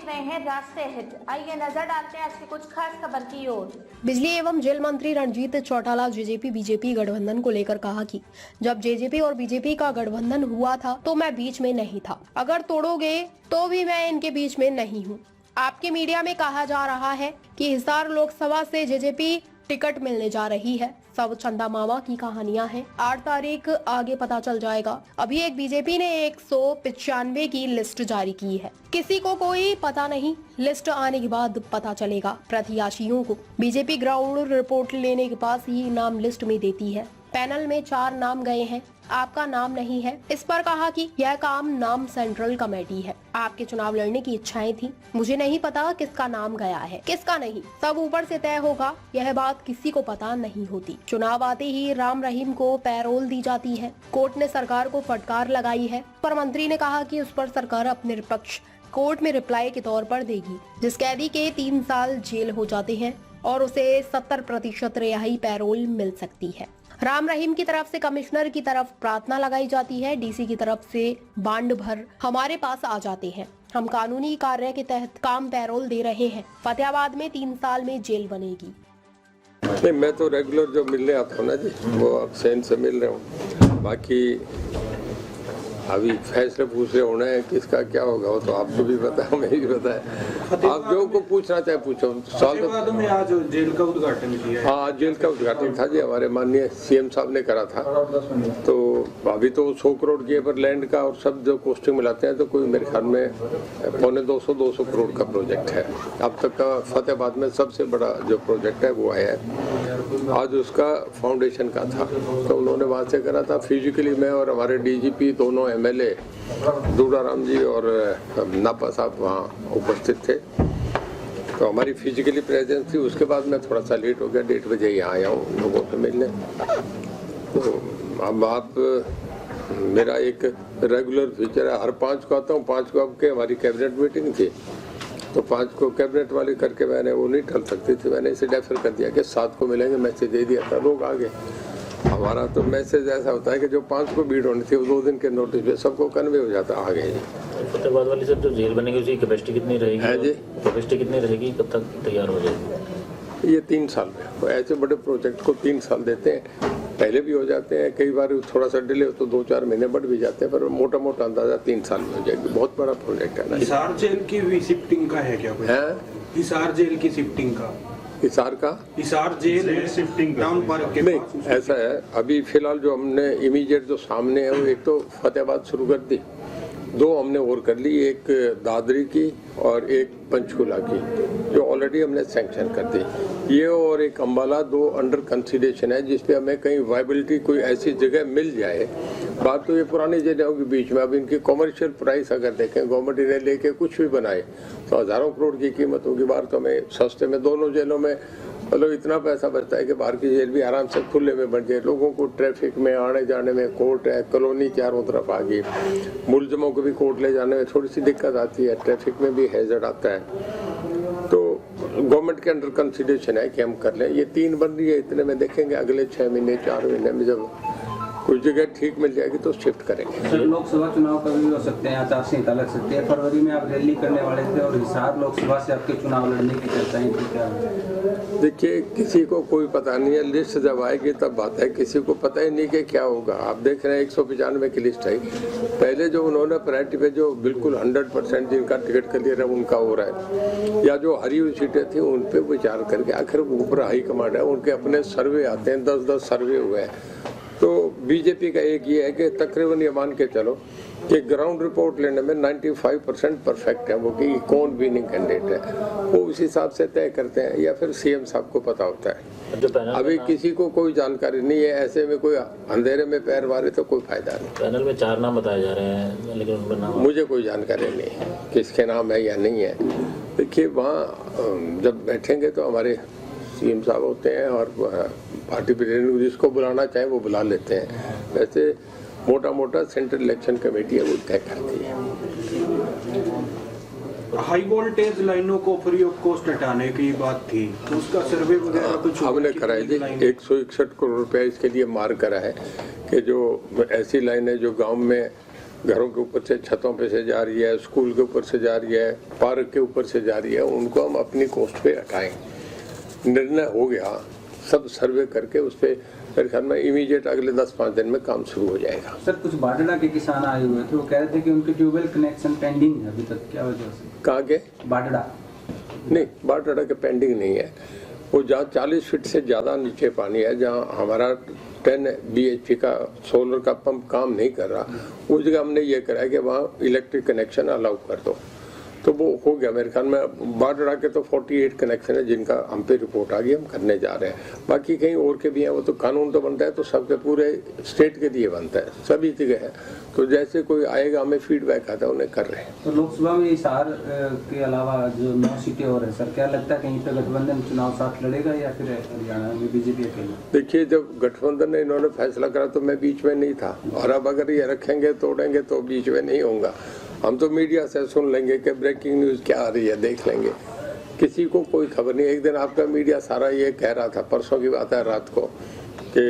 रहे हैं राष्ट्रीय हित। आइए नजर डालते हैं आज की कुछ खास खबर की ओर। बिजली एवं जेल मंत्री रणजीत चौटाला जेजेपी बीजेपी गठबंधन को लेकर कहा कि जब जेजेपी और बीजेपी का गठबंधन हुआ था तो मैं बीच में नहीं था। अगर तोड़ोगे तो भी मैं इनके बीच में नहीं हूँ। आपके मीडिया में कहा जा रहा है कि हिसार लोकसभा से जेजेपी टिकट मिलने जा रही है। सब चंदा मामा की कहानियां हैं। 8 तारीख आगे पता चल जाएगा। अभी एक बीजेपी ने 195 की लिस्ट जारी की है। किसी को कोई पता नहीं, लिस्ट आने के बाद पता चलेगा। प्रत्याशियों को बीजेपी ग्राउंड रिपोर्ट लेने के पास ही नाम लिस्ट में देती है। पैनल में 4 नाम गए हैं, आपका नाम नहीं है। इस पर कहा कि यह काम नाम सेंट्रल कमेटी है। आपके चुनाव लड़ने की इच्छाएं थी, मुझे नहीं पता किसका नाम गया है किसका नहीं, सब ऊपर से तय होगा। यह बात किसी को पता नहीं होती। चुनाव आते ही राम रहीम को पैरोल दी जाती है। कोर्ट ने सरकार को फटकार लगाई है, पर मंत्री ने कहा कि उस पर सरकार अपने निष्पक्ष कोर्ट में रिप्लाई के तौर पर देगी। जिस कैदी के 3 साल जेल हो जाते हैं और उसे 70% रिहाई पैरोल मिल सकती है। राम रहीम की तरफ से कमिश्नर की तरफ प्रार्थना लगाई जाती है, डीसी की तरफ से बांड भर हमारे पास आ जाते हैं। हम कानूनी कार्य के तहत काम पैरोल दे रहे हैं। फतेहाबाद में 3 साल में जेल बनेगी। नहीं, मैं तो रेगुलर जो मिलने आता हूँ ना जी, वो अब सैन से मिल रहा हूँ। बाकी अभी फैसले पूछ रहे होना है किसका क्या होगा, वो तो आपको भी पता है, हमें भी पता है। आप जो को पूछना चाहे पूछो। फतेहाबाद में आज जेल का उद्घाटन किया है। हाँ, जेल का उद्घाटन था जी, हमारे माननीय सीएम साहब ने करा था। तो अभी तो 100 करोड़ की पर लैंड का और सब जो कॉस्टिंग मिलाते हैं तो कोई मेरे ख्याल में 200 करोड़ का प्रोजेक्ट है। अब तक का फतेहाबाद में सबसे बड़ा जो प्रोजेक्ट है वो आया है। आज उसका फाउंडेशन का था, तो उन्होंने वहाँ से करा था। फिजिकली मैं और हमारे डीजीपी दोनों एमएलए दूडाराम जी और नापा साहब वहाँ उपस्थित थे। तो हमारी फिजिकली प्रेजेंस थी। उसके बाद मैं थोड़ा सा लेट हो गया, 1:30 बजे यहाँ आया हूँ लोगों से मिलने। तो अब आप मेरा एक रेगुलर फीचर है, हर 5 को आता हूँ। 5 को अब के हमारी कैबिनेट मीटिंग थी, तो 5 को कैबिनेट वाली करके मैंने वो नहीं टल सकती थी, मैंने इसे डेफर कर दिया कि 7 को मिलेंगे। मैसेज दे दिया था, लोग आ गए। हमारा तो मैसेज ऐसा होता है कि जो 5 को भीड़ होनी थी वो 2 दिन के नोटिस पे सबको कन्वे हो जाता, आ गए जी। फतेहाबाद वाली सर जो जेल बनेगी उसकी कैपेसिटी कितनी रहेगी? है जी, कैपेसिटी कितनी रहेगी, कब तक तैयार हो जाएगी? ये 3 साल में। ऐसे बड़े प्रोजेक्ट को 3 साल देते हैं, पहले भी हो जाते हैं, कई बार थोड़ा सा डिले हो तो 2-4 महीने बढ़ भी जाते हैं, पर मोटा मोटा अंदाजा 3 साल में हो जाएगी। बहुत बड़ा प्रोजेक्ट है ना। हिसार जेल की भी शिफ्टिंग का है क्या कुछ? है हिसार जेल की शिफ्टिंग का, हिसार का हिसार जेल है शिफ्टिंग टाउन पार्क के नहीं, पास। ऐसा है अभी फिलहाल जो हमने इमीडिएट जो सामने है वो एक तो फतेहाबाद शुरू कर दी, 2 हमने और कर ली, एक दादरी की और एक पंचकुला की, जो ऑलरेडी हमने सैंक्शन कर दी। ये और एक अम्बाला 2 अंडर कंसिडरेशन है, जिसपे हमें कहीं वायबिलिटी कोई ऐसी जगह मिल जाए। बात तो ये पुरानी जेलों के बीच में, अब इनकी कमर्शियल प्राइस अगर देखें, गवर्नमेंट इन्हें लेके कुछ भी बनाए तो हज़ारों करोड़ की कीमत होगी। बाहर तो हमें सस्ते में, दोनों जेलों में मतलब इतना पैसा बचता है कि बाहर की जेल भी आराम से खुले में बन जाए। लोगों को ट्रैफिक में आने जाने में, कोर्ट है, कॉलोनी चारों तरफ आ गई, मुलजमों को भी कोर्ट ले जाने में थोड़ी सी दिक्कत आती है, ट्रैफिक में भी हैजर्ड आता है। तो गवर्नमेंट के अंडर कंसिडरेशन है कि हम कर लें। ये 3 बन रही है, इतने में देखेंगे अगले 6 महीने 4 महीने में जब कुछ जगह ठीक मिल जाएगी तो शिफ्ट करेंगे। सर, लोकसभा चुनाव कभी भी हो सकते हैं, आचार संहिता लग सकती है। फरवरी में आप रैली करने वाले थे और हिसार लोकसभा से आपके चुनाव लड़ने की चर्चाएं थी क्या? देखिए, किसी को कोई पता नहीं है, लिस्ट जब आएगी तब बात है। किसी को पता ही नहीं कि क्या होगा। आप देख रहे हैं 195 की लिस्ट आई। पहले जो उन्होंने प्रायोरिटी पे जो बिल्कुल 100% जिनका टिकट क्लियर है उनका हो रहा है, या जो हरी हुई सीटें थी उन पे विचार करके, आखिर ऊपर हाई कमांड है, उनके अपने सर्वे आते हैं, 10-10 सर्वे हुए हैं। तो बीजेपी का एक ये है कि तकरीबन ये मान के चलो कि ग्राउंड रिपोर्ट लेने में 95% परफेक्ट है वो, कि कौन विनिंग कैंडिडेट है वो उस हिसाब से तय करते हैं, या फिर सीएम साहब को पता होता है। अभी किसी को कोई जानकारी नहीं है, ऐसे में कोई अंधेरे में पैर मारे तो कोई फायदा नहीं। पैनल में 4 नाम बताए जा रहे हैं, लेकिन उन पर नाम मुझे कोई जानकारी नहीं है किसके नाम है या नहीं है। देखिए, वहाँ जब बैठेंगे तो हमारे सीएम साहब होते हैं और पार्टी प्रेसिडेंट जिसको बुलाना चाहे वो बुला लेते हैं। वैसे मोटा मोटा सेंट्रल इलेक्शन कमेटी है वो तय करती है। हाई वोल्टेज लाइनों को फ्री ऑफ कॉस्ट हटाने की बात थी, तो उसका सर्वे वगैरह कुछ हमने कराई थी। 161 करोड़ रुपया इसके लिए मार करा है कि जो ऐसी लाइनें जो गांव में घरों के ऊपर से, छतों पे से जा रही है, स्कूल के ऊपर से जा रही है, पार्क के ऊपर से जा रही है, उनको हम अपनी कॉस्ट पे हटाएं। निर्णय हो गया, सब सर्वे करके उस पर मेरे ख्याल में इमीडिएट अगले 10-5 दिन में काम शुरू हो जाएगा। सर कुछ बाडड़ा के किसान आए हुए थे, वो कह रहे थे कि उनके ट्यूबवेल कनेक्शन पेंडिंग है अभी तक, क्या वजह से? कहाँ के? बाडड़ा नहीं, बाढ़ के पेंडिंग नहीं है। वो जहाँ 40 फीट से ज़्यादा नीचे पानी है, जहाँ हमारा 10 BHP का सोलर का पंप काम नहीं कर रहा, उस जगह हमने ये करा है कि वहाँ इलेक्ट्रिक कनेक्शन अलाउ कर दो, तो वो हो गया। मेरे ख्याल में बाढ़ के तो 48 कनेक्शन है जिनका हम पे रिपोर्ट आ गई, हम करने जा रहे हैं। बाकी कहीं और के भी हैं, वो तो कानून तो बनता है तो सबके पूरे स्टेट के लिए बनता है, सभी जगह है। तो जैसे कोई आएगा हमें फीडबैक आता है, उन्हें कर रहे हैं। तो लोकसभा में हिसार के अलावा जो 9 सीटें और है सर, क्या लगता है कहीं पे गठबंधन चुनाव साथ लड़ेगा या फिर हरियाणा में बीजेपी अकेले? देखिए, जब गठबंधन ने इन्होंने फैसला करा तो मैं बीच में नहीं था, और अब अगर ये रखेंगे तोड़ेंगे तो बीच में नहीं होऊंगा। हम तो मीडिया से सुन लेंगे कि ब्रेकिंग न्यूज़ क्या आ रही है, देख लेंगे। किसी को कोई खबर नहीं। एक दिन आपका मीडिया सारा ये कह रहा था, परसों की बात है रात को, कि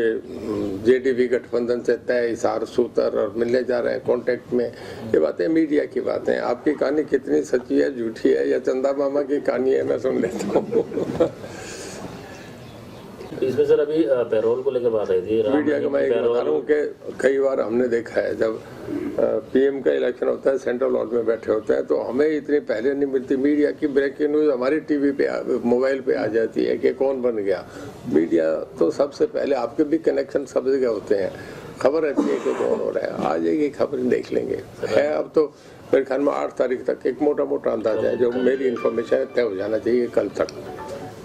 JDP गठबंधन से तय, हिसार सूतर और मिलने जा रहे हैं कॉन्टेक्ट में। ये बातें मीडिया की बातें हैं। आपकी कहानी कितनी सच्ची है, झूठी है, या चंदा मामा की कहानी है, मैं सुन लेता हूँ। इसमें सर अभी पैरोल को लेकर बात आई थी, मीडिया का मैं एक बता रहा हूँ कि कई बार हमने देखा है, जब PM का इलेक्शन होता है, सेंट्रल हॉल में बैठे होते हैं, तो हमें इतनी पहले नहीं मिलती मीडिया की ब्रेकिंग न्यूज़। हमारी TV पे, मोबाइल पे आ जाती है कि कौन बन गया। मीडिया तो सबसे पहले, आपके भी कनेक्शन सब जगह होते हैं, खबर रहती है कि कौन हो रहा है। आ जाएगी खबर, देख लेंगे। है अब तो मेरे ख्याल में 8 तारीख तक एक मोटा मोटा अंदाजा है, जो मेरी इन्फॉर्मेशन तय हो जाना चाहिए कल तक।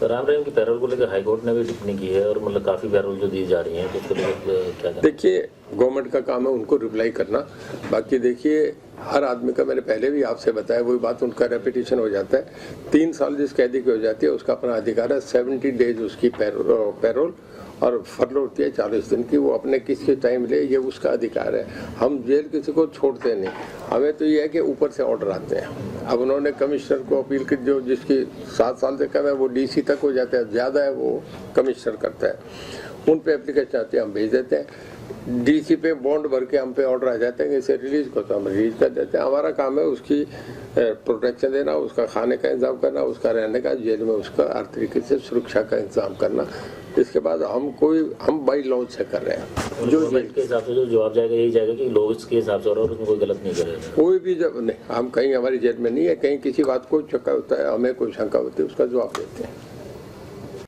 तो राम रहीम की पैरोल को लेकर हाईकोर्ट ने भी टिप्पणी की है, और मतलब काफ़ी पैरोल जो दी जा रही है, तो उसको लेकर क्या? देखिए, गवर्नमेंट का काम है उनको रिप्लाई करना। बाकी देखिए, हर आदमी का, मैंने पहले भी आपसे बताया, वही बात उनका रेपिटेशन हो जाता है। 3 साल जिस कैदी की हो जाती है उसका अपना अधिकार है, 70 डेज उसकी पैरोल, और फरलो होती है 40 दिन की। वो अपने किसके टाइम ले, ये उसका अधिकार है। हम जेल किसी को छोड़ते नहीं। हमें तो ये है कि ऊपर से ऑर्डर आते हैं। अब उन्होंने कमिश्नर को अपील की, जो जिसकी 7 साल से कम है वो DC तक हो जाता है, ज़्यादा है वो कमिश्नर करता है। उन पे एप्लीकेशन आती है, हम भेज देते हैं। DC पे बॉन्ड भर के हम पे ऑर्डर आ जाते हैं, इसे रिलीज को तो हम रिलीज कर देते हैं। हमारा काम है उसकी प्रोटेक्शन देना, उसका खाने का इंतजाम करना, उसका रहने का, जेल में उसका हर तरीके से सुरक्षा का इंतजाम करना। इसके बाद हम बाई लॉ से कर रहे हैं। जो के हिसाब से जो जवाब जाएगा यही जाएगा कि लोग इसके हिसाब से, और उसमें कोई गलत नहीं करेगा। कोई भी जब नहीं, हम कहीं हमारी जेल में नहीं है, कहीं किसी बात को शंका होता है, हमें कोई शंका होती है, उसका जवाब देते हैं।